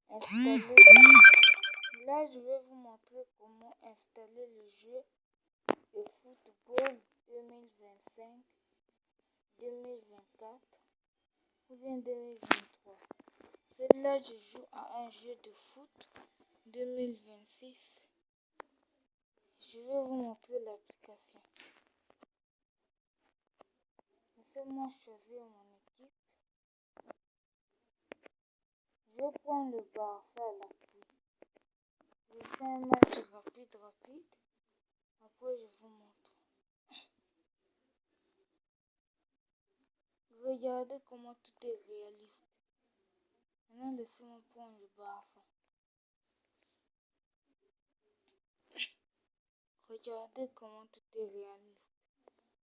Installer le jeu. Là, je vais vous montrer comment installer le jeu de football 2025-2024 ou bien 2023. Celle-là, je joue à un jeu de foot 2026. Je vais vous montrer l'application. Laissez-moi choisir mon équipe. Je prends le Barça à l'appui. Je fais un match rapide. Après, je vous montre. Regardez comment tout est réaliste. Maintenant, laissez-moi prendre le Barça. Regardez comment tout est réaliste.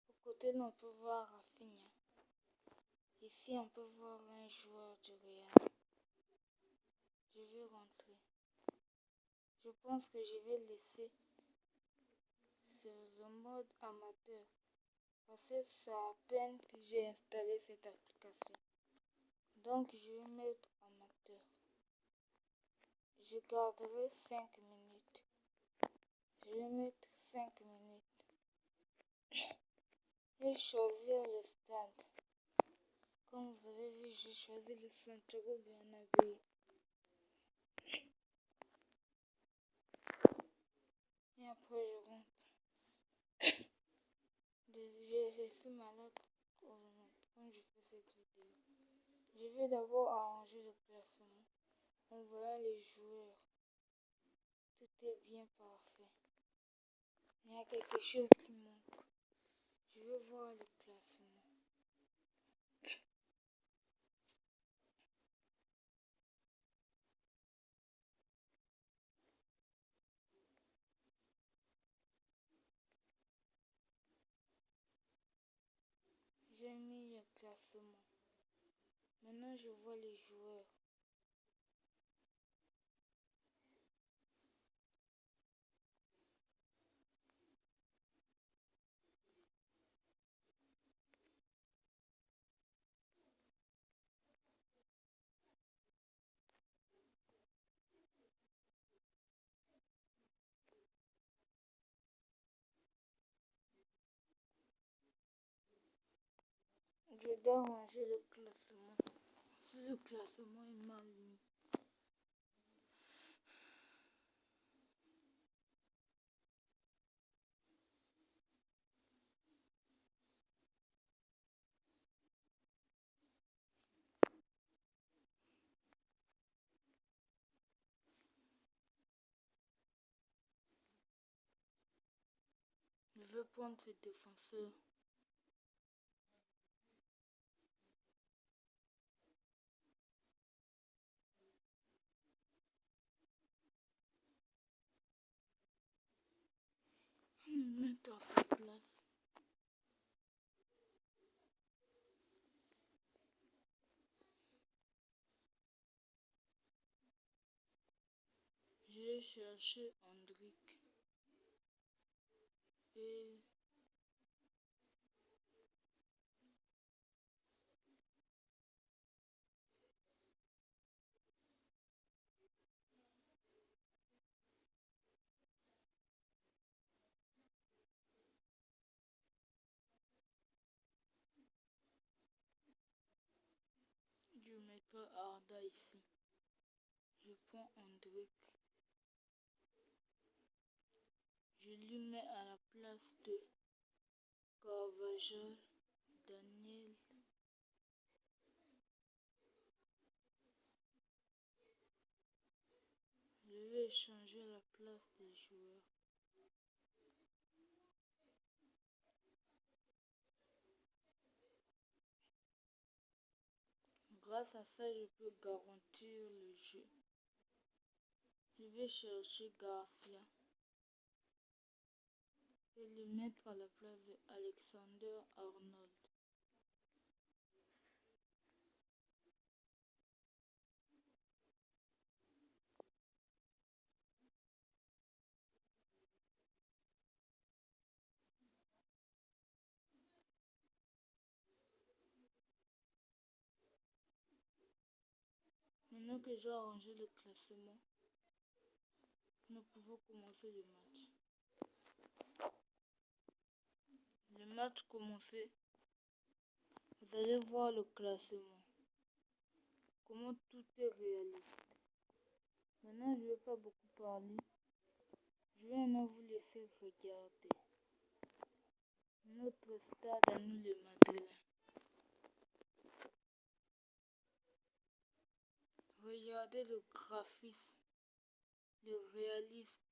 Au côté, là, on peut voir Rafinha. Ici, on peut voir un joueur du Real. Je vais rentrer. Je pense que je vais laisser sur le mode amateur. Parce que c'est à peine que j'ai installé cette application. Donc, je vais mettre amateur. Je garderai 5 minutes. Je vais mettre 5 minutes. Et choisir le stade. Comme vous avez vu, j'ai choisi le Santiago Bernabéu. Et après, je rentre. Je suis malade quand je fais cette vidéo. Je vais d'abord arranger le classement en voyant les joueurs. Tout est bien parfait. Il y a quelque chose qui manque. Je veux voir le classement. J'ai mis le classement. Maintenant, je vois les joueurs. Je dois ranger le classement. Si le classement est mal mis. Je veux prendre ce défenseur. Mettre à sa place. J'ai cherché Andrick. Et je mettrai Arda ici. Je prends Andrick. Je lui mets à la place de Carvajal, Daniel. Je vais changer la place des joueurs. Grâce à ça, je peux garantir le jeu. Je vais chercher Garcia et le mettre à la place de Alexander Arnold. Maintenant Maintenant que j'ai arrangé le classement, nous pouvons commencer le match. Le match commencé, vous allez voir le classement. Comment tout est réaliste. Maintenant, je ne vais pas beaucoup parler. Je vais maintenant vous laisser regarder notre stade à nous les Madrilènes. Regardez le graphisme, le réaliste.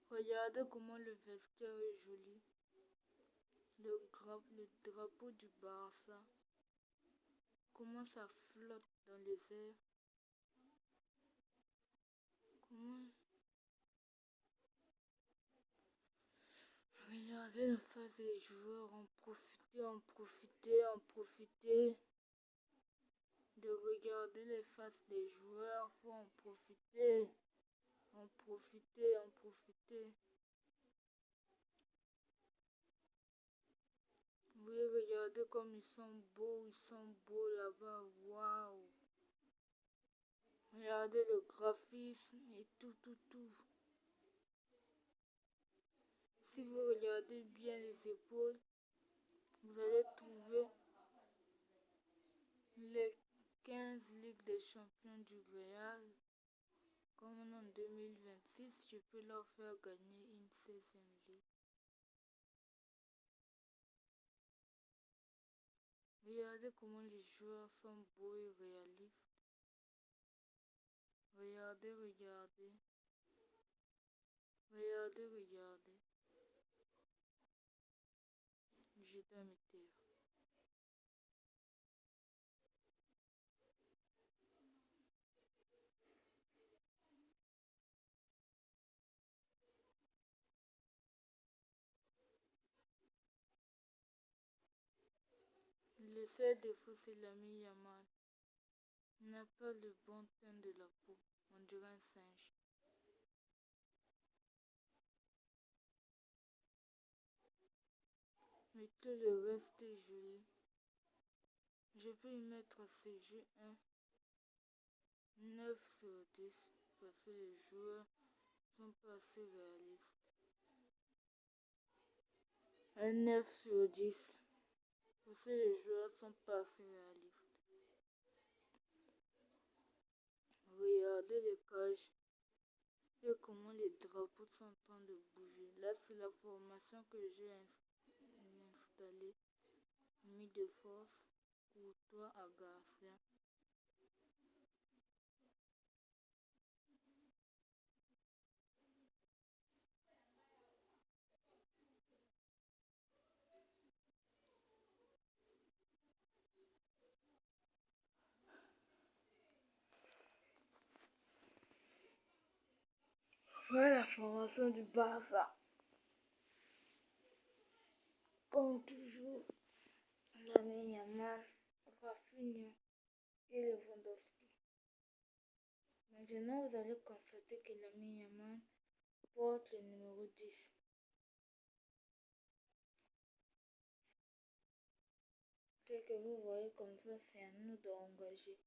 Regardez comment le vestiaire est joli. Le drapeau du Barça. Comment ça flotte dans les airs. Comment... Regardez la face des joueurs. En profiter de regarder les faces des joueurs. Faut en profiter. Oui, regardez comme ils sont beaux là-bas. Waouh. Regardez le graphisme et tout. Si vous regardez bien les épaules, vous allez trouver les 15 Ligues des Champions du Real. Comme en 2026, je peux leur faire gagner une 16e Ligue. Regardez comment les joueurs sont beaux et réalistes. Regardez. Je dois me taire. Le seul défaut, c'est Lamine Yamal. Il n'a pas le bon teint de la peau. On dirait un singe. Mais tout le reste est joli. Je peux y mettre à ce jeu un 9 sur 10 parce que les joueurs sont pas assez réalistes. Un 9 sur 10 parce que les joueurs sont pas assez réalistes. Regardez les cages et comment les drapeaux sont en train de bouger. Là, c'est la formation que j'ai installée. Mis de force, Courtois à Garcia. Voilà la formation du Barça. Comme toujours, Lamine Yamal, Rafinha et Lewandowski. Maintenant, vous allez constater que Lamine Yamal porte le numéro 10. Ce que vous voyez comme ça, c'est à nous d'engager.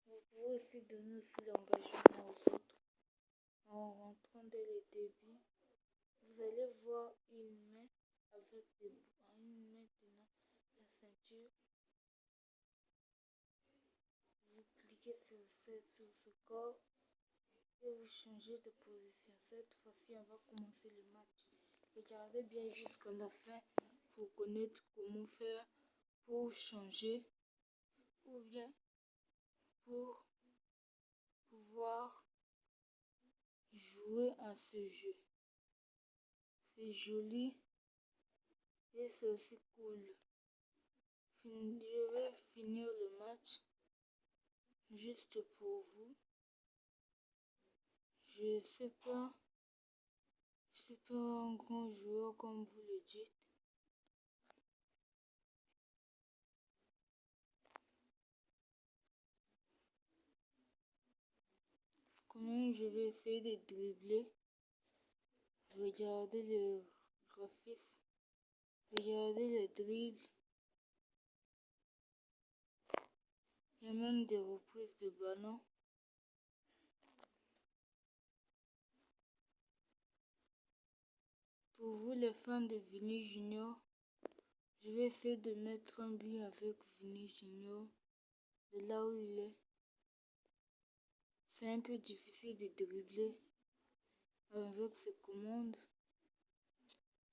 Vous pouvez aussi donner aussi l'engagement aux autres. En rentrant dès le début, vous allez voir une main avec une main tenant la ceinture. Vous cliquez sur ce corps et vous changez de position. Cette fois-ci, on va commencer le match. Regardez bien jusqu'à la fin pour connaître comment faire pour changer ou bien pour jouer à ce jeu. C'est joli et c'est aussi cool. Je vais finir le match juste pour vous. Je suis pas un grand joueur comme vous le dites. Quand même, je vais essayer de dribbler. Regardez le graphisme. Regardez le dribble. Il y a même des reprises de ballon. Pour vous les fans de Vini Junior, je vais essayer de mettre un but avec Vini Junior de là où il est. C'est un peu difficile de dribbler avec ces commandes.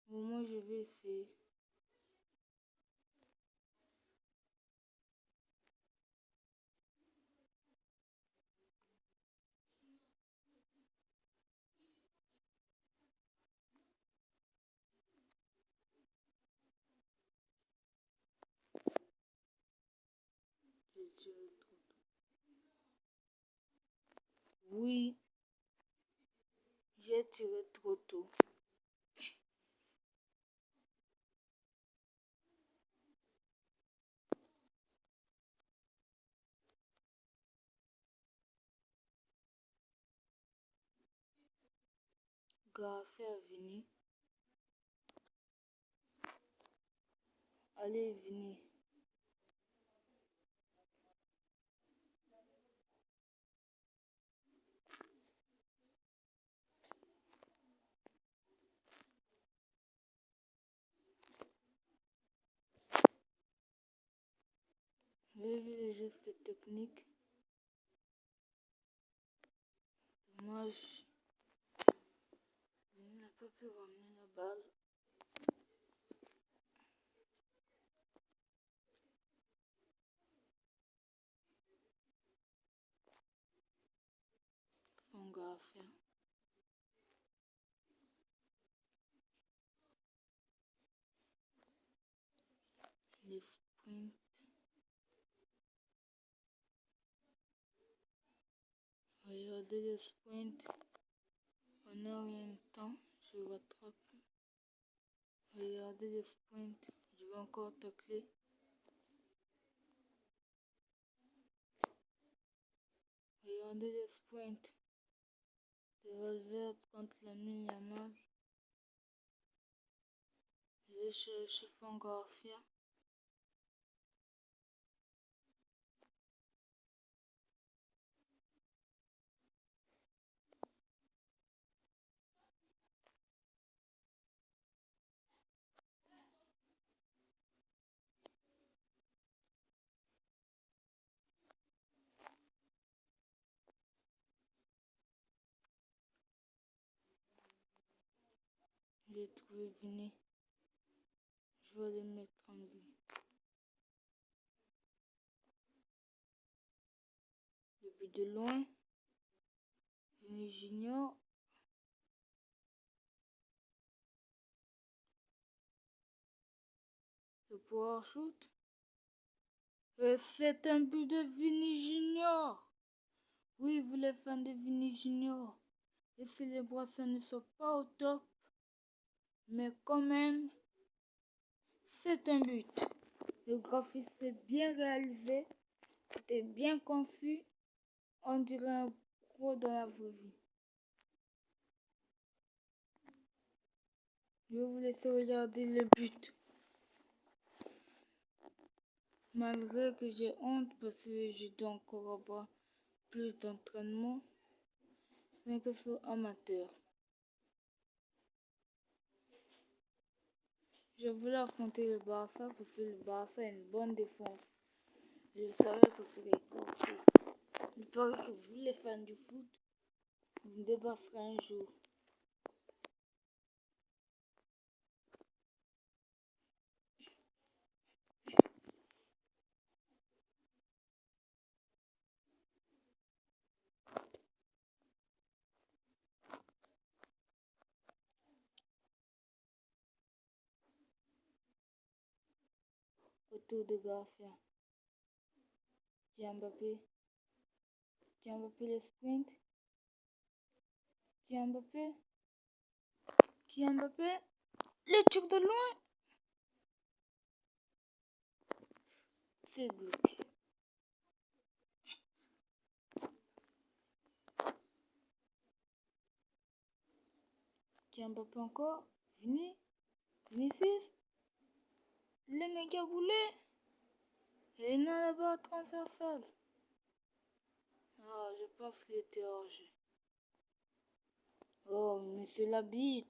Au moins je vais essayer. Oui, j'ai tiré trop tôt. Garcia a Vini. Allez, Vini. J'ai vu les gestes techniques. Dommage. Il n'a pas pu ramener la balle. Bon Garcia. Les sprints. Regardez les sprints. On n'a rien de temps. Je rattrape. Regardez les sprints. Je vais encore tacler. Regardez les sprints. De Valverde contre Lamine Yamal. Je vais chercher Fon Garcia. J'ai trouvé Vini. Je vais le mettre en but. Depuis de loin, Vini Junior. Le power shoot. C'est un but de Vini Junior. Oui, vous les fans de Vini Junior. Les célébrations ne sont pas au top. Mais quand même, c'est un but. Le graphisme est bien réalisé. Tout est bien conçu. On dirait un pro dans la vraie vie. Je vais vous laisser regarder le but. Malgré que j'ai honte parce que je dois encore avoir plus d'entraînement. Rien que ce soit amateur. Je voulais affronter le Barça parce que le Barça a une bonne défense. Je savais que ce serait compliqué. Il paraît que vous, les fans du foot, vous me dépasserez un jour. tour de Garcia. Kylian Mbappé. Kylian Mbappé le sprint. Kylian Mbappé. Kylian Mbappé. Le tir de loin. C'est bloqué. Kylian Mbappé encore. Vinicius. Le méga boulet. Et non, la barre transversale. Ah, je pense qu'il était hors jeu. Oh, monsieur l'arbitre.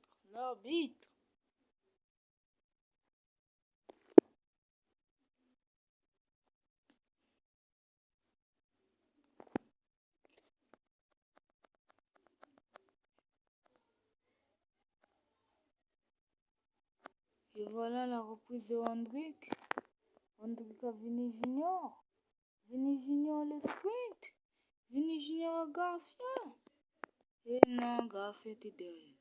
Et voilà la reprise de Hendrick. Hendrick a Vini Junior. Vini Junior le sprint. Vini Junior à Garcia. Et non, Garcia était derrière.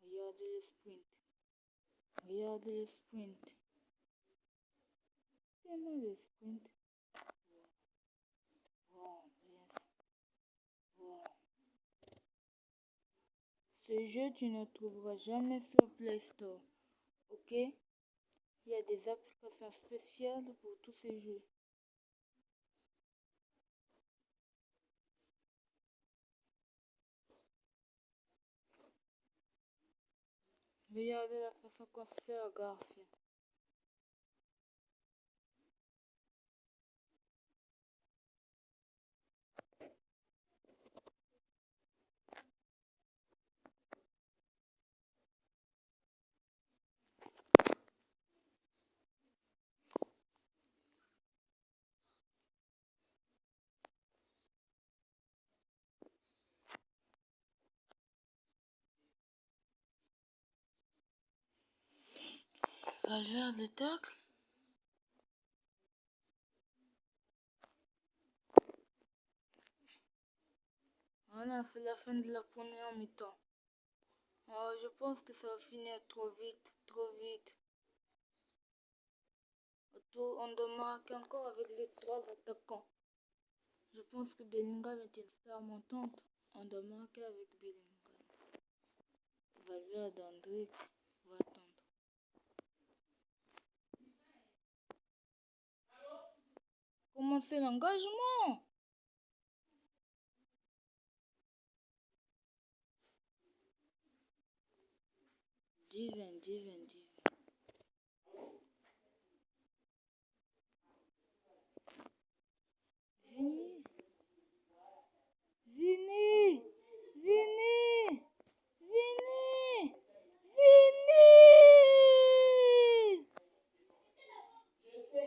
Regardez le sprint. Tellement le sprint. Wow, yes. Wow. Ce jeu, tu ne trouveras jamais sur Play Store. Ok? Il y a des applications spéciales pour tous ces jeux. Regardez la façon qu'on se fait à Garcia. Valverde le tacle. Voilà, c'est la fin de la première mi-temps. Oh, je pense que ça va finir trop vite. On doit marquer encore avec les 3 attaquants. Je pense que Bellingham est une star montante. On doit marquer avec Bellingham. Valverde, Hendrick, va attendre. Commencez l'engagement. Divin.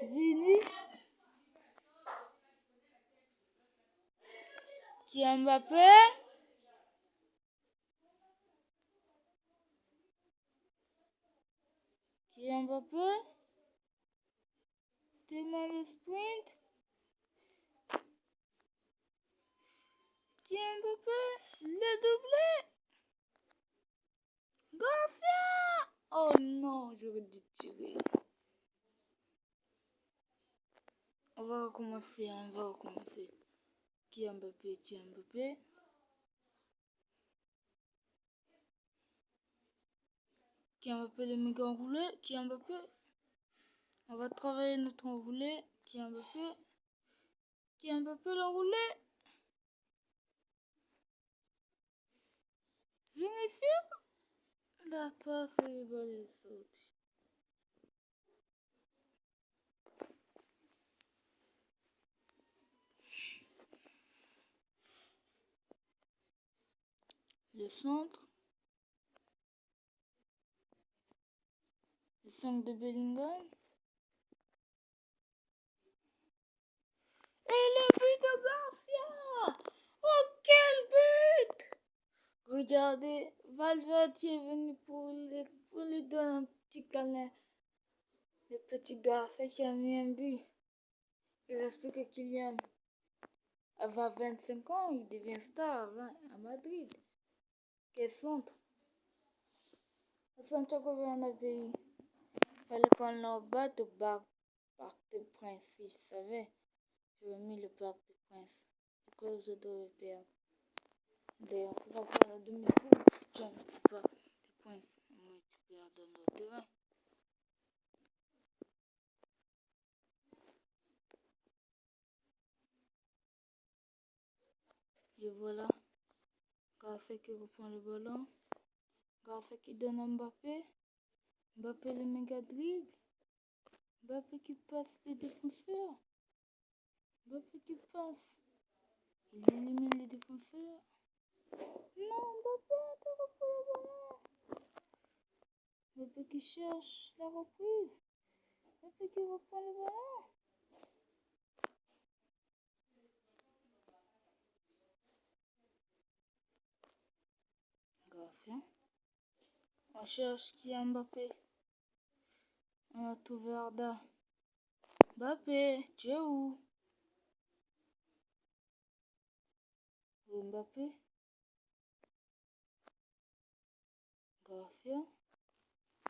Vini. Kylian Mbappé. Tellement le sprint. Kylian Mbappé. Le doublé. Garcia. Oh non, j'aurais dû tirer. On va recommencer. Kylian Mbappé. Kylian Mbappé le méga enroulé. Kylian Mbappé. On va travailler notre enroulé. Kylian Mbappé l'enroulé. Vinicius. La passe et les balles est sortie. Le centre. Le centre de Bellingham. Et le but de Garcia. Oh, quel but! Regardez, Valverde est venu pour lui donner un petit câlin. Le petit Garcia qui a mis un but. Il explique que Kylian avant 25 ans, il devient star à Madrid. Quel centre? Santiago Bernabéu. fallait prendre leur batte au parc des Princes. Si je savais, j'aurais mis le parc des Princes. Et que je devais perdre. D'ailleurs, on va prendre un demi-tour si tu as mis le parc des Princes. Moi, tu perds dans le terrain. Et voilà. Garcia qui reprend le ballon. Garcia qui donne à Mbappé. Mbappé le méga dribble. Mbappé qui passe les défenseurs. Mbappé qui passe. Il élimine les défenseurs. Non, Mbappé, t'as repris le ballon. Mbappé qui cherche la reprise. Mbappé qui reprend le ballon. Garcia. On cherche qui est Mbappé. On a trouvé Arda. Mbappé, tu es où? Oui, Mbappé. Garcia.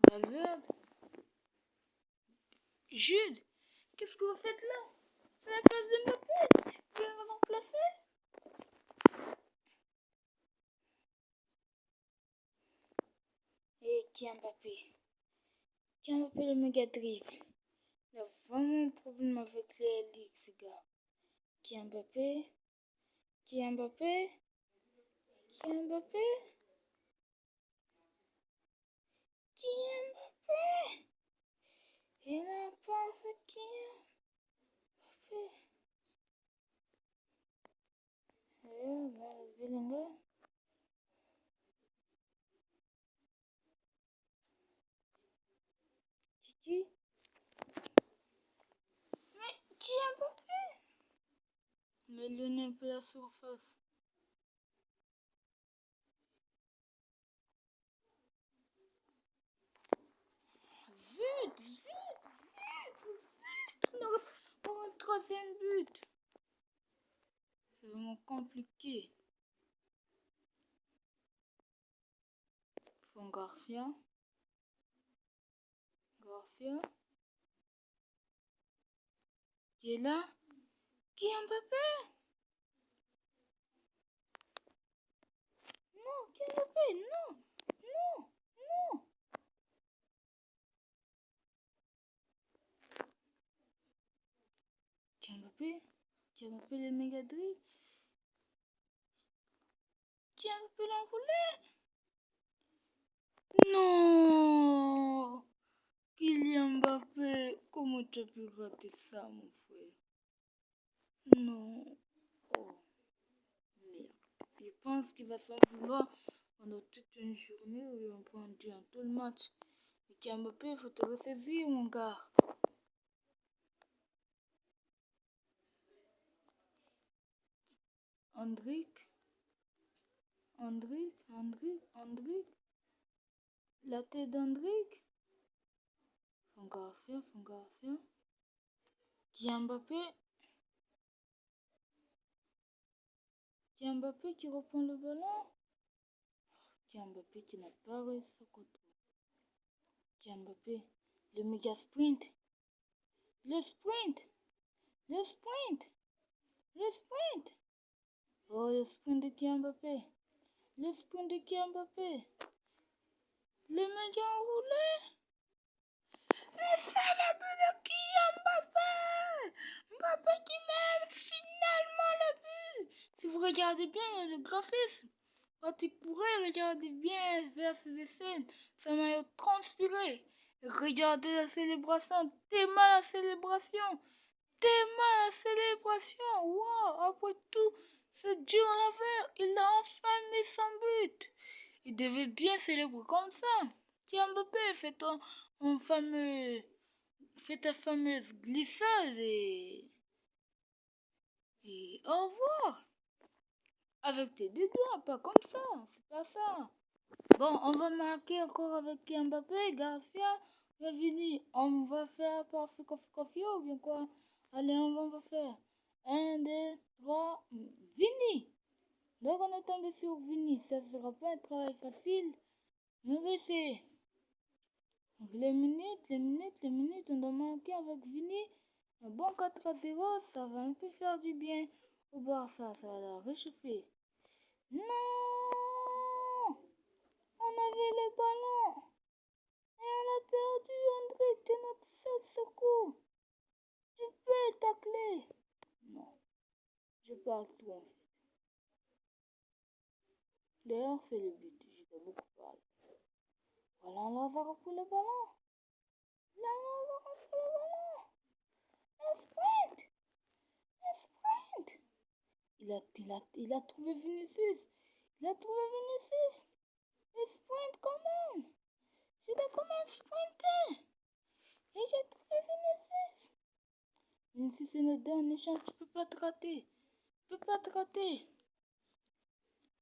Valverde. Jude, qu'est-ce que vous faites là? C'est la place de Mbappé. Vous pouvez me remplacer? Et qui est Mbappé? Qui est Mbappé le méga dribble? Il a vraiment un problème avec les ligues, ce gars. Qui est Mbappé? Qui est Mbappé? Qui est Mbappé? Qui est Mbappé? Il n'a pas ce qui est Mbappé. Et là, Bellingham. Qui? Mais qui est Mbappé? Mais le nez peu la surface. Zut, zut, zut, zut. On aurait pour un troisième but. C'est vraiment compliqué. Font Garcia. Garcia. Qui est là? Qui est Mbappé? Non, qui est Mbappé? Non, non, non. Qui est Mbappé? Qui est Mbappé le méga dribble? Qui est Mbappé l'enroulé? Non! Kylian Mbappé, comment tu as pu rater ça, mon frère? Non. Oh, merde. Je pense qu'il va s'en vouloir pendant toute une journée où ils vont prendre tout le match. Mais Kylian Mbappé, il faut te ressaisir, mon gars. Andrick. La tête d'Andrick. Font Garcia. Kylian Mbappé. Kylian Mbappé qui reprend le ballon. Kylian Mbappé qui n'a pas réussi à contrôler. Kylian Mbappé. Le méga sprint. Le sprint. Oh, le sprint de Kylian Mbappé. Le méga enroulé. Et c'est le but de Kylian Mbappé. Mbappé qui met finalement le but. Si vous regardez bien le graphisme, quand il courait, regardez bien vers ces scènes. Ça m'a transpiré. Regardez la célébration. Tellement la célébration. Wow, après tout ce dur l'affaire, il a enfin mis son but. Il devait bien célébrer comme ça. Kylian Mbappé fait ta fameuse glissade et au revoir. Avec tes deux doigts, pas comme ça, c'est pas ça. Bon, on va marquer encore avec Kylian Mbappé, Garcia, Vini. On va faire par Fico ou bien quoi? Allez, on va faire 1, 2, 3, Vini. Donc on est tombé sur Vini, ça sera pas un travail facile, mais on va essayer. Donc, les minutes, on doit marquer avec Vini. Un bon 4-0, ça va un peu faire du bien au Barça, ça va la réchauffer. Non! On avait le ballon et on a perdu, André, tu es notre seul secours. Tu peux tacler. Non, je parle trop en fait. D'ailleurs, c'est le but, je dois beaucoup parler. Voilà, Lazaro pour le ballon. Lazaro pour le ballon. Un sprint. Un sprint. Il a trouvé Vinicius. Il a trouvé Vinicius. Il sprint quand même. Je dois quand même sprinter. Et j'ai trouvé Vinicius. Vinicius, c'est notre dernière chance. Tu peux pas te rater. Tu peux pas te rater.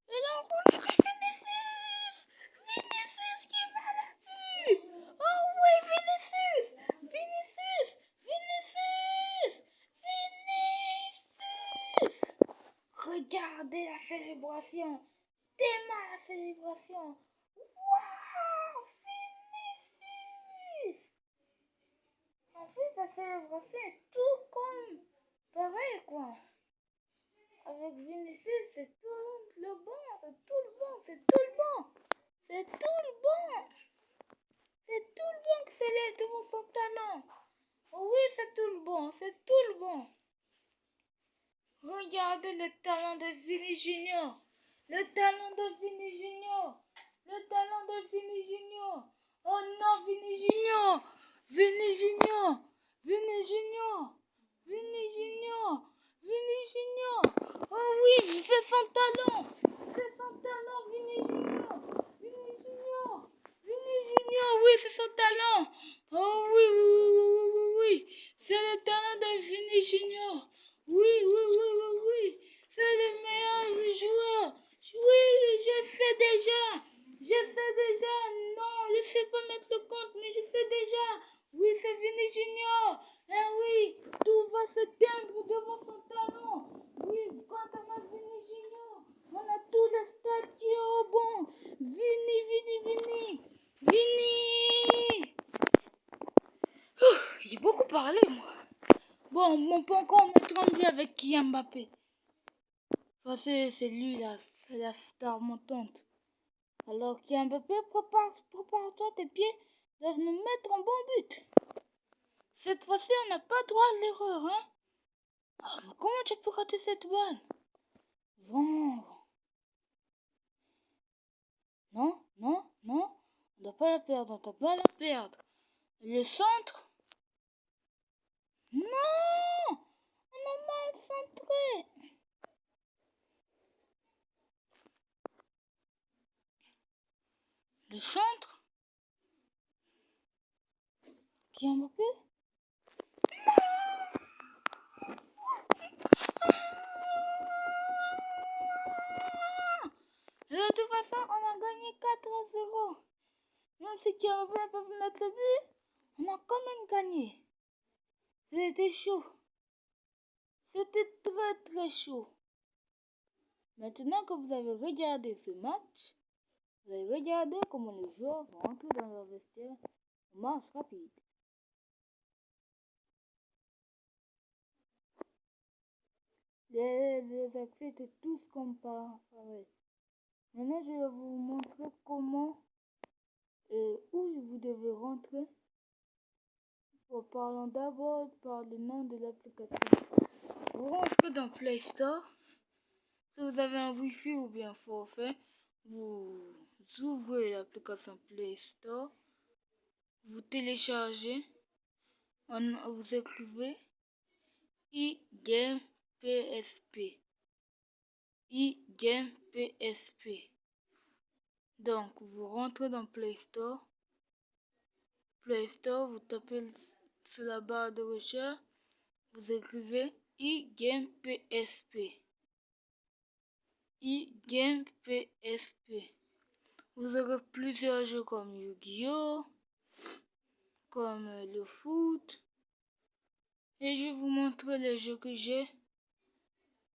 Il a enroulé Vinicius. Vinicius qui est mal à vue. Oh oui, Vinicius. Vinicius. Vinicius. Vinicius. Regardez la célébration. Démarre la célébration. Waouh, Vinicius. En fait, sa célébration est tout comme pareil, quoi. Avec Vinicius, c'est tout le bon, c'est tout le bon, c'est tout le bon. C'est tout le bon. C'est tout le bon que c'est devant son talent. Oui, c'est tout le bon, c'est tout le bon. Regardez le talent de Vini Junior. Le talent de Vini Junior. Le talent de Vini Junior. Oh non, Vini Junior. Vini Junior. Vini Junior. Vini Junior. Vini Junior. Oh oui, c'est son talent. C'est son talent, Vini Junior. Vini Junior. Vini Junior, oui, c'est son talent. Oh oui, oui, oui, oui, oui, oui, oui. C'est le talent de Vini Junior. Oui, oui, oui, oui, oui. C'est le meilleur joueur. Oui, je sais déjà. Je sais déjà. Non, je sais pas mettre le compte, mais je sais déjà. Oui, c'est Vini Junior. Eh oui, tout va se teindre devant son talent. Oui, quand on a Vini Junior, on a tout le stade qui est au bon. Vini, Vini, Vini. Vini. J'ai beaucoup parlé, moi. Bon, mon encore mettre en but avec Kylian Mbappé. Parce que c'est lui c'est la star montante. Alors Kylian Mbappé, prépare-toi, tes pieds doivent nous mettre en bon but. Cette fois-ci, on n'a pas droit à l'erreur, hein. Ah, mais comment tu peux rater cette balle? Vraiment. Non, non, non. On ne doit pas la perdre, on ne doit pas la perdre. Le centre? Non! On a mal centré. Le centre? Kylian Mbappé? De toute façon, on a gagné 4-0. Même si Kylian Mbappé n'a pas pu mettre le but, on a quand même gagné. C'était chaud. C'était très très chaud. Maintenant que vous avez regardé ce match, vous allez regarder comment les joueurs vont entrer dans leur vestiaire en marche rapide. Les accès étaient tous comme pareil. Maintenant, je vais vous montrer comment et où vous devez rentrer. Parlons d'abord par le nom de l'application. Vous rentrez dans Play Store. Si vous avez un Wi-Fi ou bien forfait, vous ouvrez l'application Play Store. Vous téléchargez. Vous écrivez iGame PSP. iGame PSP. Donc, vous rentrez dans Play Store. Play Store, vous tapez sur la barre de recherche. Vous écrivez iGame PSP. iGame PSP. Vous aurez plusieurs jeux comme Yu-Gi-Oh, comme le foot. Et je vais vous montrer les jeux que j'ai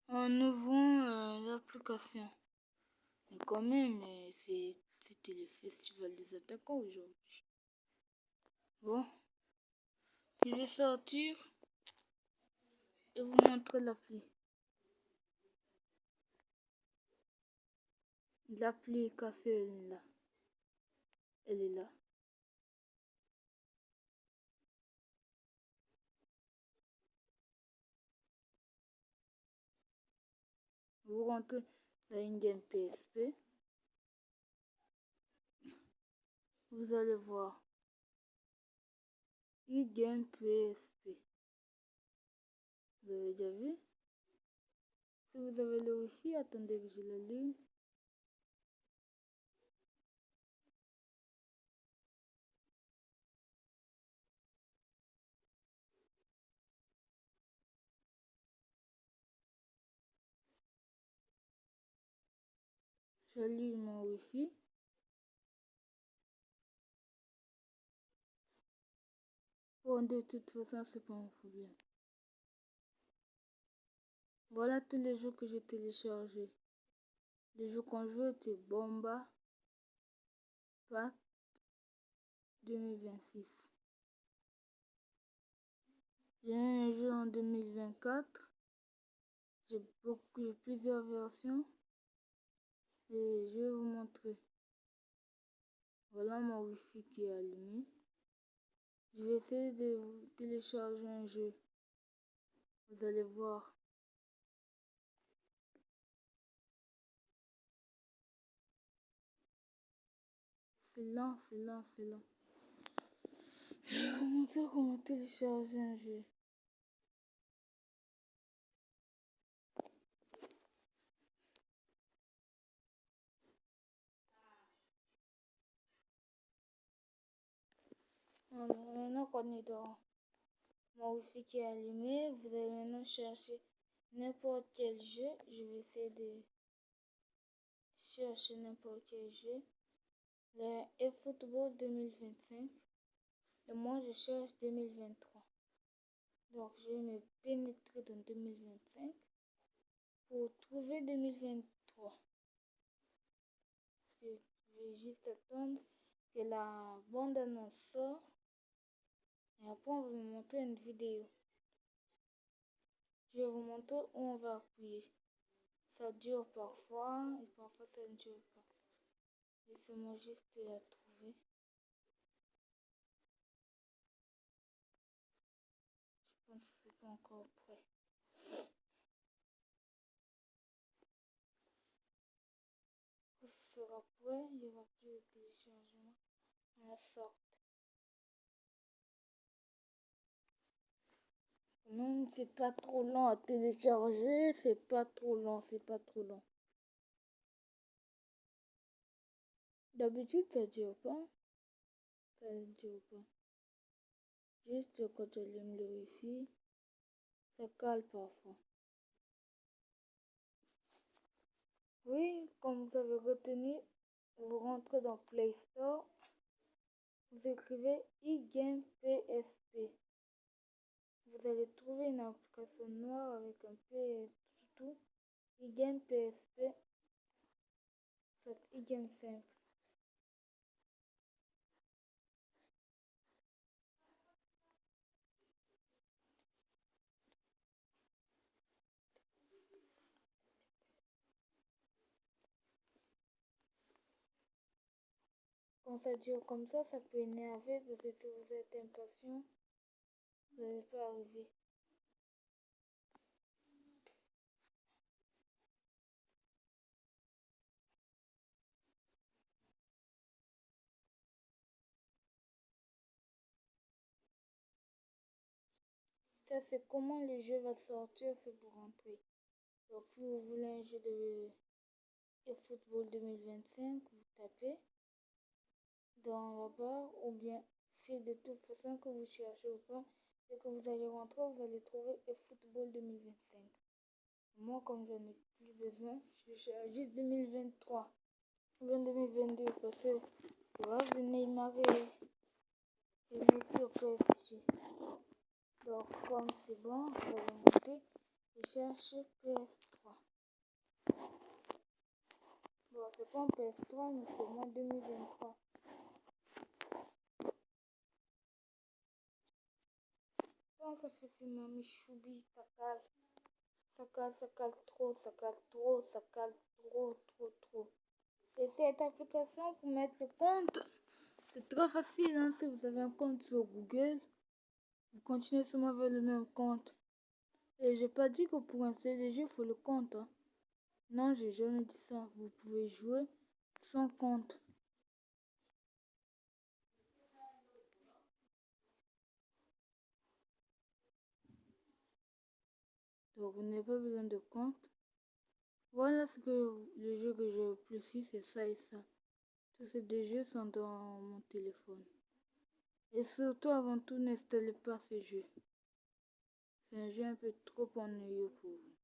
en ouvrant l'application. Mais quand même, c'était le festival des attaquants aujourd'hui. Bon, je vais sortir et vous montrer l'appli. L'application est là. Elle est là. Vous rentrez dans une game PSP. Vous allez voir e-game PSP. Vous avez déjà vu? Si vous avez le wifi, attendez que je l'allume. J'allume mon wifi. Bon, de toute façon, c'est pas un problème. Voilà tous les jeux que j'ai téléchargés. Les jeux qu'on joue étaient Bomba Pack 2026. J'ai un jeu en 2024. J'ai plusieurs versions. Et je vais vous montrer. Voilà mon wifi qui est allumé. Je vais essayer de télécharger un jeu. Vous allez voir. C'est lent, c'est lent, c'est lent. Je vais vous montrer comment télécharger un jeu. Alors, maintenant qu'on est dans mon wifi qui est allumé, vous allez maintenant chercher n'importe quel jeu. Je vais essayer de chercher n'importe quel jeu. Le eFootball 2025. Et moi, je cherche 2023. Donc, je vais me pénétrer dans 2025 pour trouver 2023. Je vais juste attendre que la bande-annonce sort. Et après, on va vous montrer une vidéo. Je vais vous montrer où on va appuyer. Ça dure parfois et parfois ça ne dure pas. Laissez-moi juste la trouver. Je pense que c'est pas encore prêt. Quand ce sera prêt, il n'y aura plus de téléchargement à la sorte. Non, c'est pas trop long à télécharger, c'est pas trop long, c'est pas trop long. D'habitude, ça dure pas. Ça dure pas. Juste quand j'allume le wifi, ça cale parfois. Oui, comme vous avez retenu, vous rentrez dans Play Store, vous écrivez e-game PSP. Vous allez trouver une application noire avec un P et tout. E-game PSP, c'est e-game simple. Quand ça dure comme ça peut énerver parce que si vous êtes impatient, vous n'allez pas arriver. Ça, c'est comment le jeu va sortir, c'est pour rentrer. Donc, si vous voulez un jeu de eFootball 2025, vous tapez dans la barre, ou bien si de toute façon que vous cherchez ou pas, et que vous allez rentrer, vous allez trouver eFootball 2025. Moi, comme je n'ai plus besoin, je cherche juste 2023. Ou bien 2022, parce que le reste de Neymar et Messi au PSG. Donc, comme c'est bon, vous allez monter et chercher PS3. Bon, c'est pas un PS3, mais c'est moins 2023. quand ça fait ces mamies choubi, ça cale. Ça cale trop, ça cale trop, ça cale trop. Et cette application pour mettre le compte, c'est très facile, hein. Si vous avez un compte sur Google, vous continuez seulement avec le même compte. Et j'ai pas dit que pour installer les jeux, il faut le compte, hein. Non, j'ai jamais dit ça. Vous pouvez jouer sans compte. Donc, vous n'avez pas besoin de compte. Voilà ce que le jeu que j'ai le plus eu, c'est ça et ça. Tous ces deux jeux sont dans mon téléphone. Et surtout, avant tout, n'installez pas ces jeux. C'est un jeu un peu trop ennuyeux pour vous.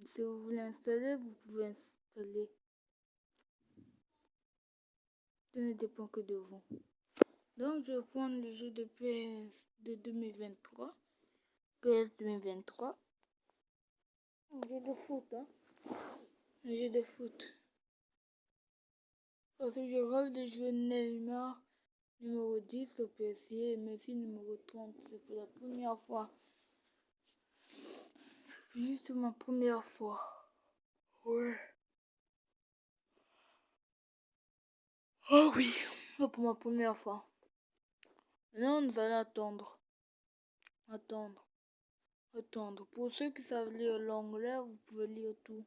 Si vous voulez installer, vous pouvez installer. Ça ne dépend que de vous. Donc, je vais prendre le jeu de PS de 2023. PS 2023. Un jeu de foot, hein. Un jeu de foot. Parce que je rêve de jouer Neymar numéro 10 au PSG et Messi numéro 30. C'est pour la première fois. C'est juste ma première fois. Ouais. Oh oui, c'est pour ma première fois. Maintenant, nous allons attendre. Attendre. Pour ceux qui savent lire l'anglais, vous pouvez lire tout.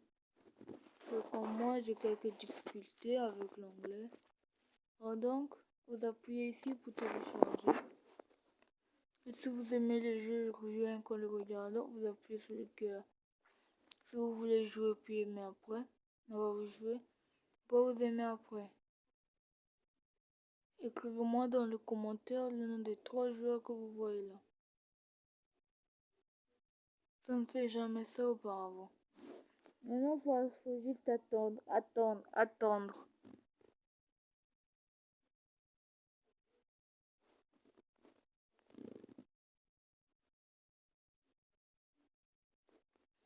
Comme moi, j'ai quelques difficultés avec l'anglais. Donc, vous appuyez ici pour télécharger. Et si vous aimez le jeu, rien qu'en le regardant, vous appuyez sur le cœur. Si vous voulez jouer puis aimer après, on va vous jouer. Pas vous aimer après. Écrivez-moi dans les commentaires le nom des 3 joueurs que vous voyez là. Ça ne fait jamais ça auparavant. Maintenant, il faut juste attendre.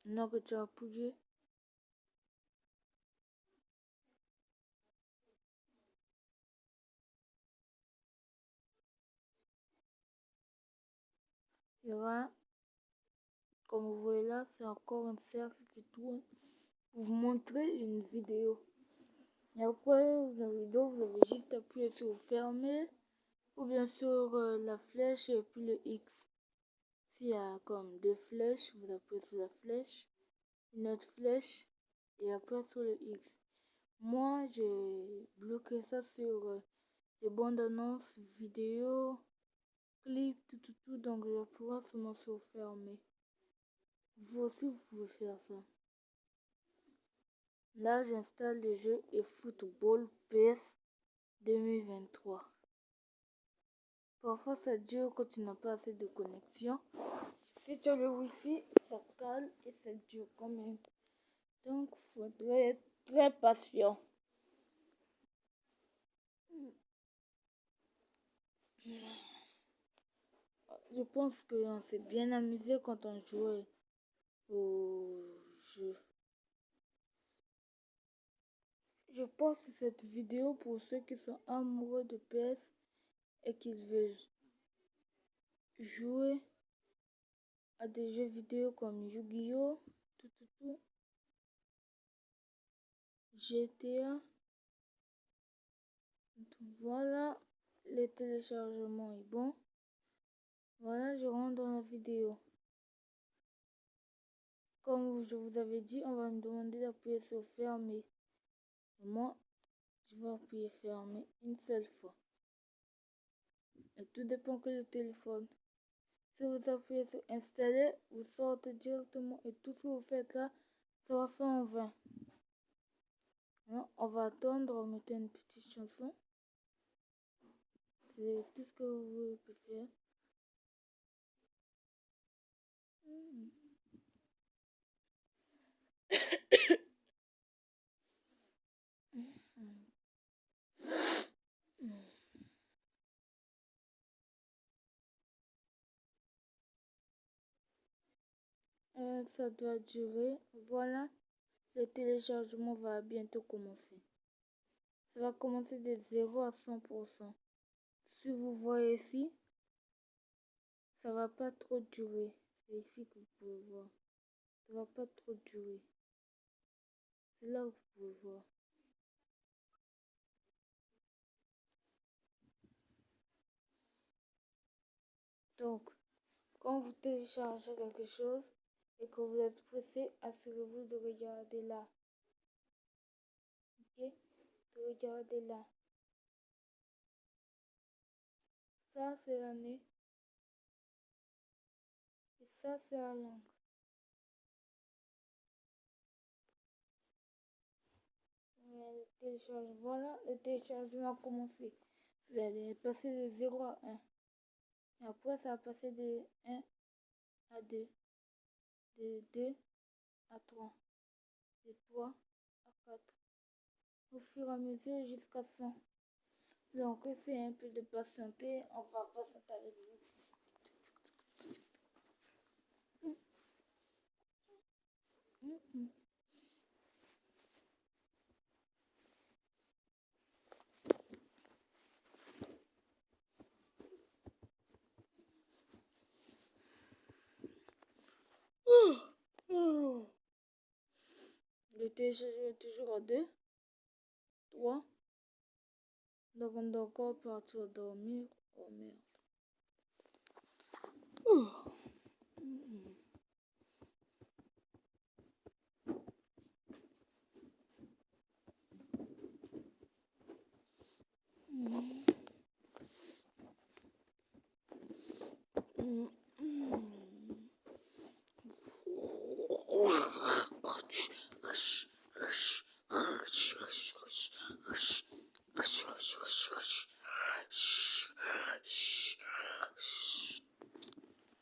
Maintenant que tu as appuyé, il y aura, comme vous voyez là, c'est encore un cercle qui tourne pour vous montrer une vidéo. Et après la vidéo, vous avez juste appuyé sur fermer ou bien sur la flèche et puis le X. S'il y a comme 2 flèches, vous appuyez sur la flèche, une autre flèche et après sur le X. Moi, j'ai bloqué ça sur les bandes annonces, vidéos, clips, tout, donc je pourrai seulement sur fermer. Vous aussi, vous pouvez faire ça. Là, j'installe le jeu eFootball PS 2023. Parfois, ça dure quand tu n'as pas assez de connexion. Si tu as le Wi-Fi, ça cale et ça dure quand même. Donc, il faudrait être très patient. Je pense qu'on s'est bien amusé quand on jouait au jeu. Je poste cette vidéo pour ceux qui sont amoureux de PS et qui veulent jouer à des jeux vidéo comme Yu-Gi-Oh, tout, GTA. Voilà, le téléchargement est bon. Voilà, je rentre dans la vidéo. Comme je vous avais dit, on va me demander d'appuyer sur fermer. Et moi, je vais appuyer fermer une seule fois. Et tout dépend que le téléphone. Si vous appuyez sur installer, vous sortez directement et tout ce que vous faites là sera fait en vain. Alors, on va attendre, on va mettre une petite chanson. C'est tout ce que vous pouvez faire. Ça doit durer. Voilà, le téléchargement va bientôt commencer. Ça va commencer de 0 à 100%. Si vous voyez ici, Ça va pas trop durer. C'est ici que vous pouvez voir. Ça va pas trop durer. C'est là où vous pouvez voir. Donc, quand vous téléchargez quelque chose et que vous êtes pressé, assurez-vous de regarder là. Ok? De regarder là. Ça, c'est la nez. Et ça, c'est la langue. Voilà, le téléchargement a commencé. Vous allez passer de 0 à 1. Et après, ça va passer de 1 à 2. De 2 à 3. De 3 à 4. Au fur et à mesure jusqu'à 100. Donc, essayez un peu de patienter. On va patienter avec vous. Le téléchargement est toujours à 2, 3. Donc, on doit encore partir dormir. Oh merde.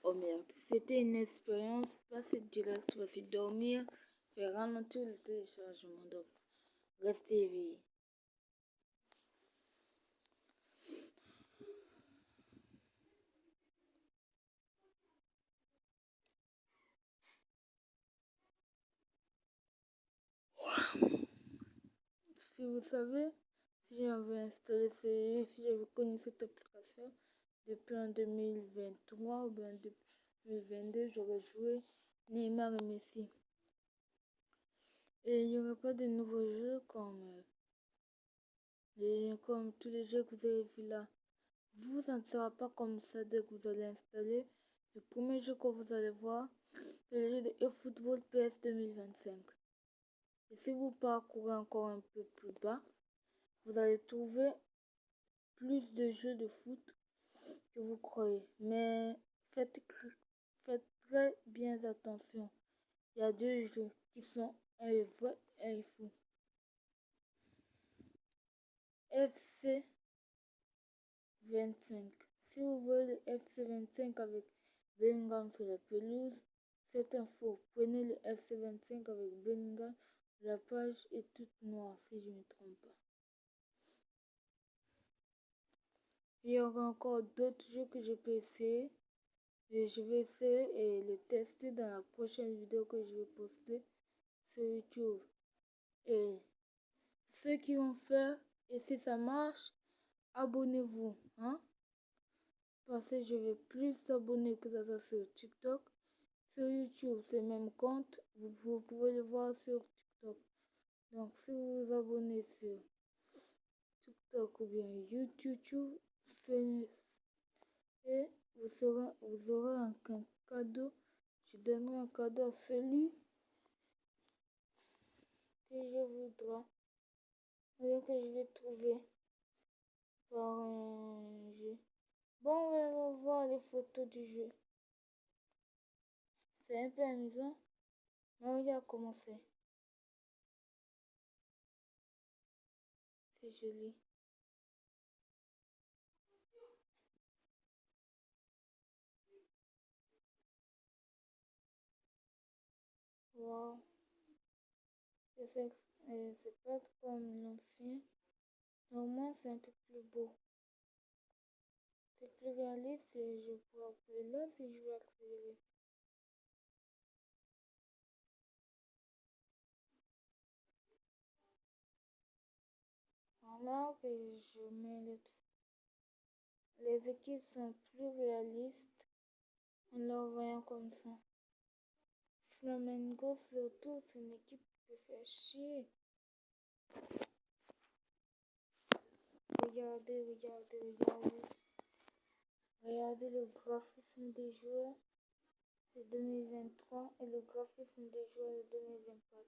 Oh merde, c'était une expérience pas si directe parce que dormir fait ralentir le téléchargement. Donc, restez éveillés. Si vous savez, si j'avais installé si j'avais connu cette application depuis en 2023 ou bien 2022, j'aurais joué Neymar et Messi. Et il n'y aurait pas de nouveaux jeux comme tous les jeux que vous avez vus là. Vous, ça ne sera pas comme ça dès que vous allez installer. Le premier jeu que vous allez voir, c'est le jeu de eFootball PS 2025. Et si vous parcourez encore un peu plus bas, vous allez trouver plus de jeux de foot que vous croyez. Mais faites très bien attention. Il y a deux jeux qui sont un vrai et un faux. FC 25. Si vous voulez le FC 25 avec Bellingham sur la pelouse, c'est un faux. Prenez le FC 25 avec Bellingham. La page est toute noire si je ne me trompe pas. Il y aura encore d'autres jeux que je peux essayer. Et je vais essayer et les tester dans la prochaine vidéo que je vais poster sur YouTube. Et ceux qui vont faire, et si ça marche, abonnez-vous. Hein? Parce que je veux plus d'abonnés que ça soit sur TikTok. Sur YouTube, c'est le même compte. Vous pouvez le voir sur TikTok. Donc, si vous vous abonnez sur TikTok ou bien YouTube, et vous aurez un cadeau. Je donnerai un cadeau à celui que je voudrais, ou que je vais trouver par un jeu. Bon, on va voir les photos du jeu. C'est un peu amusant, mais regarde comment c'est. C'est joli. Wow. C'est pas comme l'ancien. Mais au moins, c'est un peu plus beau. C'est plus réaliste et je pourrais appuyer là si je veux accélérer. Voilà que je mets les équipes sont plus réalistes. en leur voyant comme ça. Flamengo, surtout, c'est une équipe qui fait chier. Regardez, regardez, regardez. Regardez le graphisme des joueurs de 2023 et le graphisme des joueurs de 2024.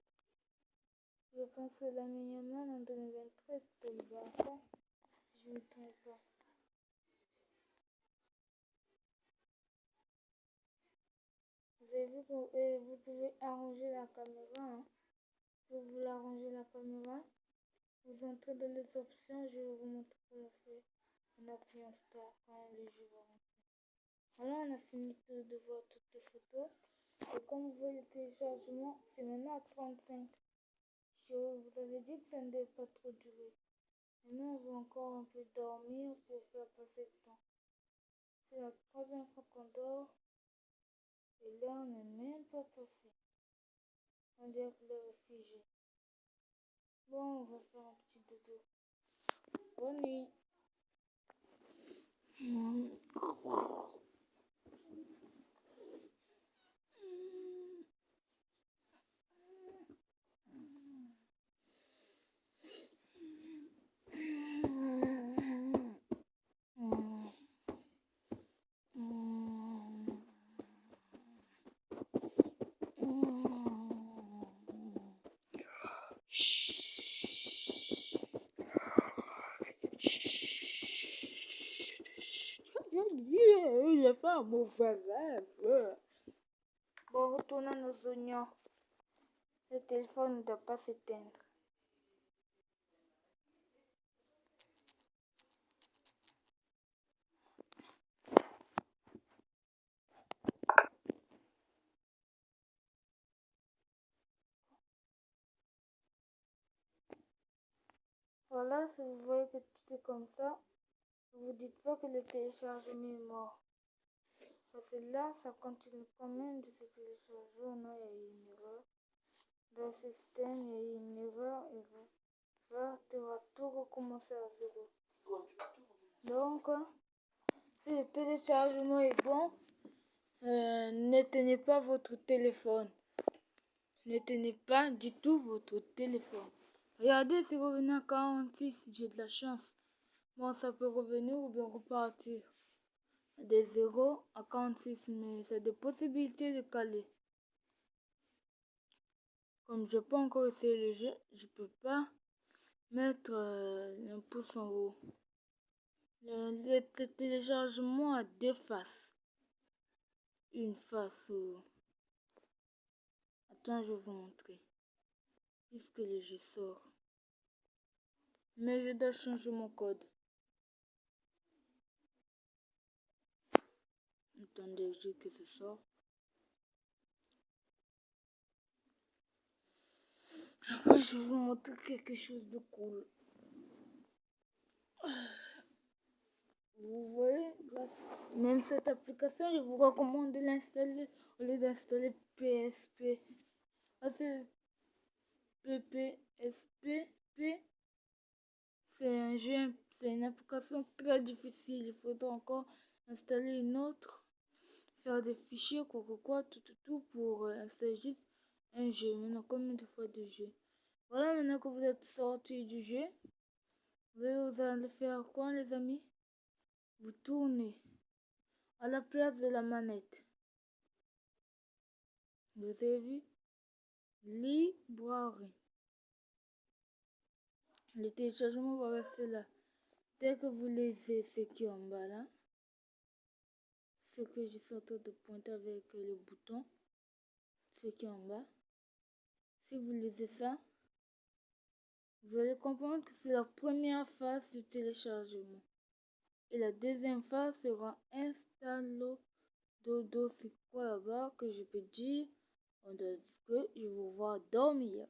Je pense que la meilleure main en 2023 c'était le Barça. Je ne me trompe pas. Vous avez vu que vous pouvez arranger la caméra. Hein. Si vous voulez arranger la caméra, vous entrez dans les options. Je vais vous montrer comment faire en appuyant Start quand les jeux vont rentrer. Voilà, on a fini de voir toutes les photos. Et comme vous voyez le téléchargement, c'est maintenant à 35. Je vous avais dit que ça ne devait pas trop durer. Maintenant, on va encore un peu dormir pour faire passer le temps. C'est la troisième fois qu'on dort. Et là, on n'est même pas passé. On dirait que l'heure est figée. Bon, on va faire un petit dodo. Bonne nuit. J'ai fait un mauvais rêve. Bon, retournons à nos oignons. Le téléphone ne doit pas s'éteindre. Voilà, si vous voyez que tout est comme ça, ne vous dites pas que le téléchargement est mort. Parce que là, ça continue quand même de se télécharger. Non, il y a eu une erreur. Dans le système, il y a eu une erreur. Là, tu vas tout recommencer à zéro. Donc, si le téléchargement est bon, ne tenez pas votre téléphone. Ne tenez pas du tout votre téléphone. Regardez, c'est revenu à 46. J'ai de la chance. Bon, ça peut revenir ou bien repartir. Des 0 à 46, mais c'est des possibilités de caler. Comme je n'ai pas encore essayé le jeu, je peux pas mettre un pouce en haut. Le téléchargement a deux faces. Une face où... Attends, je vais vous montrer. Puisque le jeu sort. Mais je dois changer mon code. Attendez, je dis que ça sort. Après, je vais vous montrer quelque chose de cool. Vous voyez, même cette application, je vous recommande de l'installer au lieu d'installer PSP. Parce que PPSP, c'est un jeu, c'est une application très difficile. Il faudra encore installer une autre, faire des fichiers, quoi, tout pour installer juste un jeu. Maintenant, combien de fois de jeu? Voilà, maintenant que vous êtes sorti du jeu, vous allez faire quoi, les amis? Vous tournez à la place de la manette. Vous avez vu? Librairie. Le téléchargement va rester là. Dès que vous lisez ce qui est en bas là, ce que je suis en train de pointer avec le bouton, ce qui est en bas, si vous lisez ça, vous allez comprendre que c'est la première phase du téléchargement. Et la deuxième phase sera installo dodo. C'est quoi là-bas que je peux dire? Que je vais voir dormir.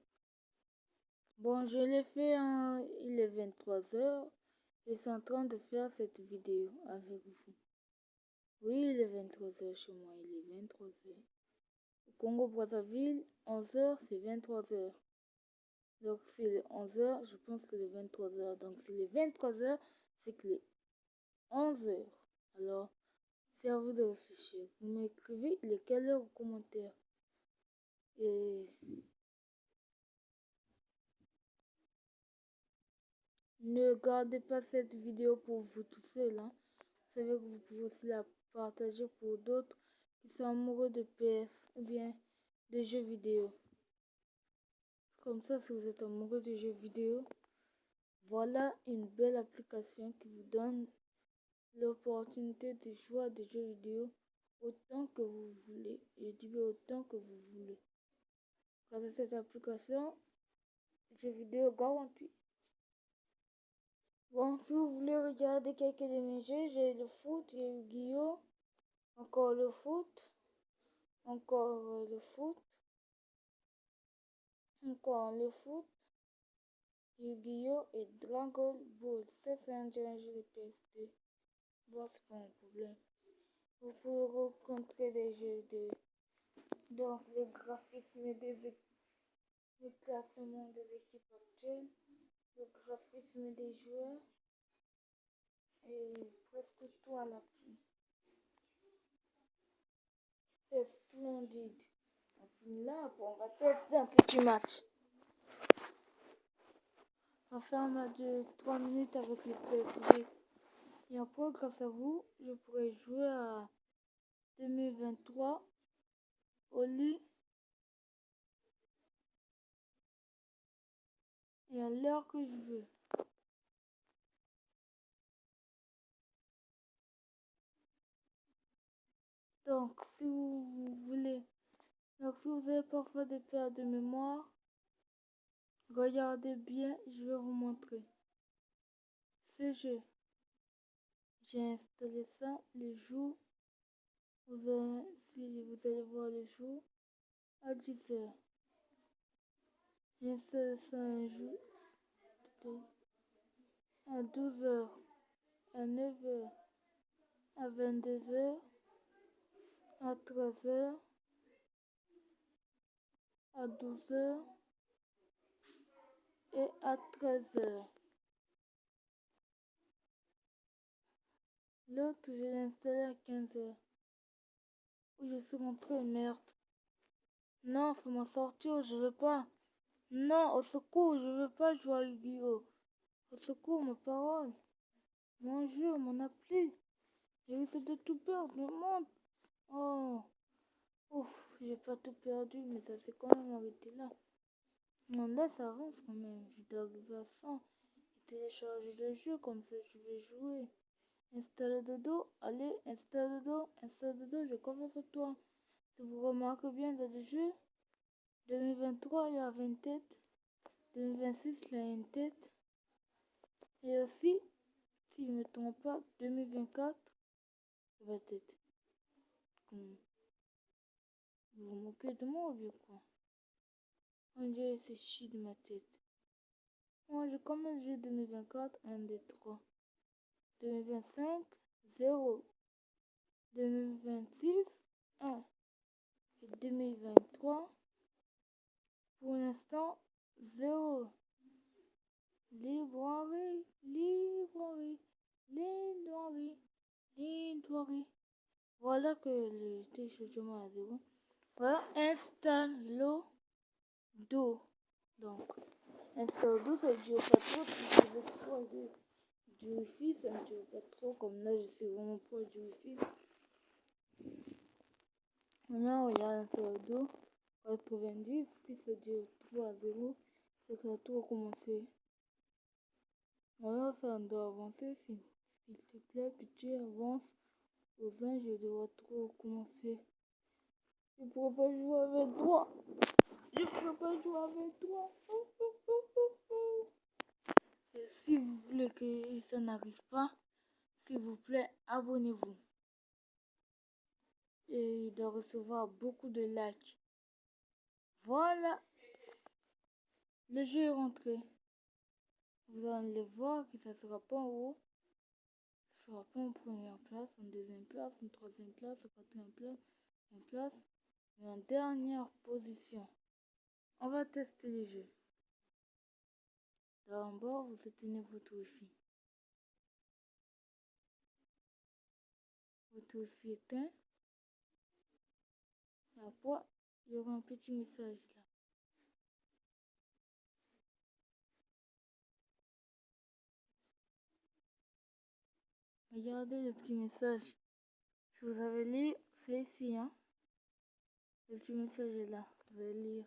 Bon, je l'ai fait, il est 23h. Je suis en train de faire cette vidéo avec vous. Oui, il est 23h chez moi, il est 23h. Au Congo-Brazzaville, 11h, c'est 23h. Donc, s'il est 11h, je pense que c'est 23h. Donc, s'il est 23h, c'est qu'il est 11h. Alors, C'est à vous de réfléchir. Vous m'écrivez lesquels heures aux commentaires. Et ne gardez pas cette vidéo pour vous tout seul. Vous savez que vous pouvez aussi la partager pour d'autres qui sont amoureux de PS ou bien de jeux vidéo. Comme ça, si vous êtes amoureux de jeux vidéo, voilà une belle application qui vous donne l'opportunité de jouer à des jeux vidéo autant que vous voulez. Je dis bien autant que vous voulez. Grâce à cette application, jeux vidéo garanti. Bon, si vous voulez regarder quelques de mes jeux, j'ai le foot, j'ai Yu-Gi-Oh! Encore le foot, encore le foot, encore le foot, Yu-Gi-Oh! Et Dragon Ball. Ça, c'est un jeu de PS2. Bon, c'est pas un problème. Vous pouvez rencontrer des jeux de... Donc, les graphismes le classement des équipes actuelles, le graphisme des joueurs et presque tout à l'appui. C'est splendide. On finit là, on va tester un petit match. On va faire un match de 3 minutes avec le PSG. Et après, grâce à vous, je pourrai jouer à 2023 au lit et à l'heure que je veux. Donc, si vous voulez, donc si vous avez parfois des pertes de mémoire, regardez bien, je vais vous montrer. Ce jeu, j'ai installé ça le jour, si vous allez voir le jour, à 10h. J'ai installé ça un jour, à 12h, à 9h, à 22h, à 13h, à 12h et à 13h. L'autre, je l'ai installé à 15h. Où je suis rentré, merde. Non, faut m'en sortir, je veux pas. Non, au secours, je veux pas jouer à Yu-Gi-Oh! Au secours, ma parole. Mon jeu, mon appli. J'ai risque de tout perdre, le monde. Oh, ouf, j'ai pas tout perdu, mais ça s'est quand même arrêté là. Non, là, ça avance quand même. Je dois arriver à 100. Télécharger le jeu, comme ça je vais jouer. Installe dodo, allez, installe dodo, je commence à toi. Si vous remarquez bien dans le jeu, 2023 il y avait une tête, 2026 il y a une tête, et aussi, si je ne me trompe pas, 2024 il y a une tête. Vous vous moquez de moi ou bien quoi? On dirait que c'est chi de ma tête. Moi je commence le jeu 2024, 1, 2, 3. 2025, 0. 2026, 1. Et 2023, pour l'instant, 0. Librairie, librairie, librairie, librairie. Voilà que le téléchargement à 0. Voilà, installe do. Donc, installe do, ça ne dure pas trop. Si vous êtes proche du Wi-Fi, ça ne dure pas trop. Comme là, je suis vraiment proche du Wi-Fi. Maintenant, regarde installe do. 90, si ça dure 3 à 0, ça va tout recommencer. Alors ça doit avancer, s'il te plaît, pitié, avance. Aux anges, je dois trop recommencer. Je ne pourrais pas jouer avec toi. Je ne pourrais pas jouer avec toi. Et si vous voulez que ça n'arrive pas, s'il vous plaît, abonnez-vous. Et il doit recevoir beaucoup de likes. Voilà. Le jeu est rentré. Vous allez voir que ça ne sera pas en haut. Ça ne sera pas en première place, en deuxième place, en troisième place, en quatrième place, mais en dernière position. On va tester le jeu. D'abord, vous éteignez votre Wi-Fi. Vous notre wifi éteint. Après, il y aura un petit message là. Regardez le petit message. Si vous avez lu, c'est ici, hein. Le petit message est là. Vous allez lire.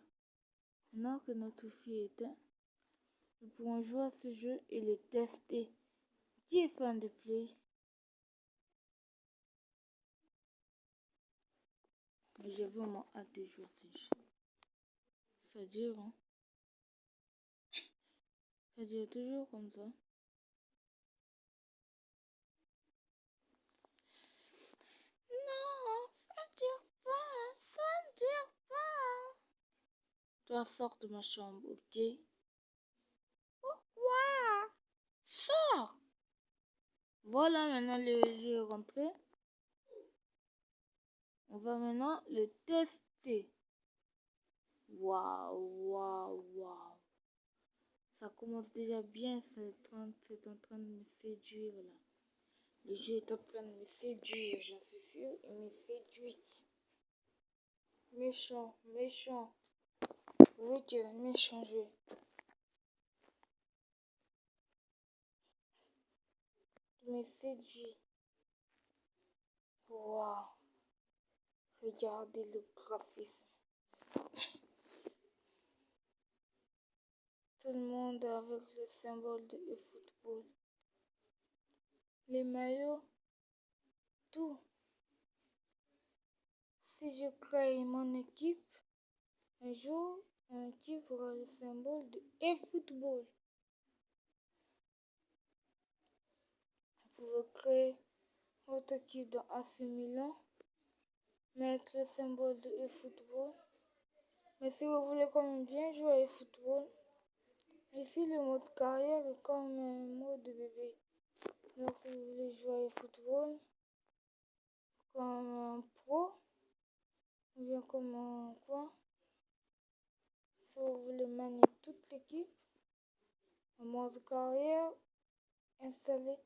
Maintenant que notre wifi est éteint, nous pourrons jouer à ce jeu et le tester. Qui est fan de Play? Mais j'ai vraiment hâte de jouer à ce jeu. Ça dure, hein. Ça dure toujours comme ça. Non, ça dure pas, ça dure pas. Toi, sors de ma chambre, ok? Pourquoi? Sors! Voilà, maintenant le jeu est rentré. On va maintenant le tester. Waouh, waouh, waouh. Ça commence déjà bien, c'est en train de me séduire là. Le jeu est en train de me séduire, j'en suis sûre, il me séduit. Méchant, méchant. Oui, tu es un méchant jeu. Tu me séduis. Waouh. Regardez le graphisme. Tout le monde avec le symbole de eFootball. Les maillots, tout. Si je crée mon équipe, un jour, mon équipe aura le symbole de eFootball. Vous pouvez créer votre équipe dans AC Milan, mettre le symbole de eFootball. Mais si vous voulez quand même bien jouer à eFootball, ici le mode carrière est comme un mode de bébé. Alors si vous voulez jouer à eFootball comme un pro, ou bien comme un quoi, si vous voulez manier toute l'équipe, en mode carrière, installez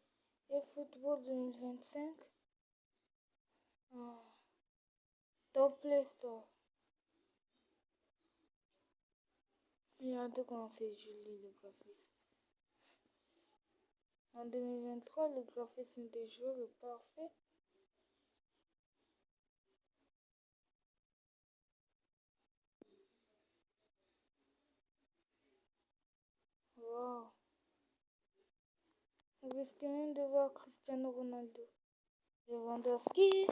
eFootball 2025 dans Play Store. Regardez comment c'est joli le graphisme. En 2023, le graphisme des joueurs est parfait. Wow. Vous risquez même de voir Cristiano Ronaldo, Lewandowski,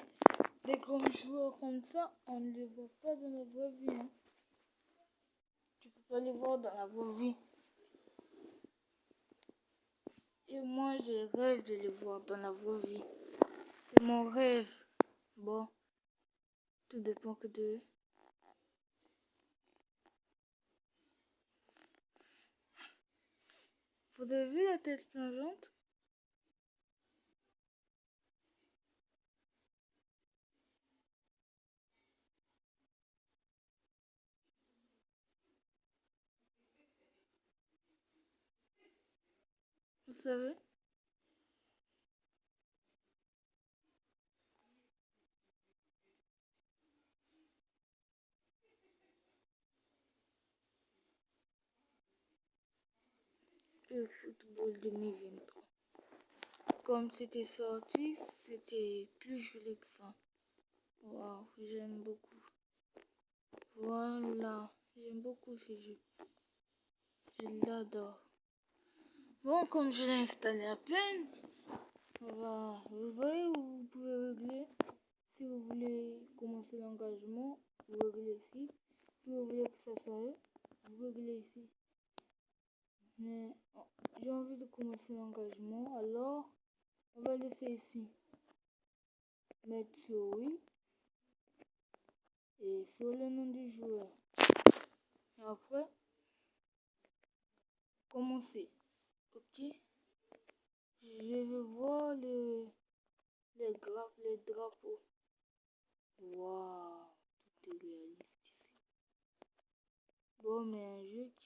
des grands joueurs comme ça, on ne les voit pas dans la vraie vie. Hein. Tu peux pas les voir dans la vraie vie. Et moi, je rêve de les voir dans la vraie vie. C'est mon rêve. Bon, tout dépend que d'eux. Vous avez vu la tête plongeante? Vous savez? Le football 2023. Comme c'était sorti, c'était plus joli que ça. Waouh, j'aime beaucoup. Voilà, j'aime beaucoup ce jeu. Je l'adore. Bon, comme je l'ai installé à peine, vous voyez où vous pouvez régler. Si vous voulez commencer l'engagement, vous réglez ici. Si vous voulez que ça s'arrête, vous réglez ici. Mais j'ai envie de commencer l'engagement, alors on va laisser ici. Mettre sur oui et sur le nom du joueur. Et après, commencer. Ok? Je veux voir les drapeaux. Waouh, tout est réaliste ici. Bon, mais un jeu qui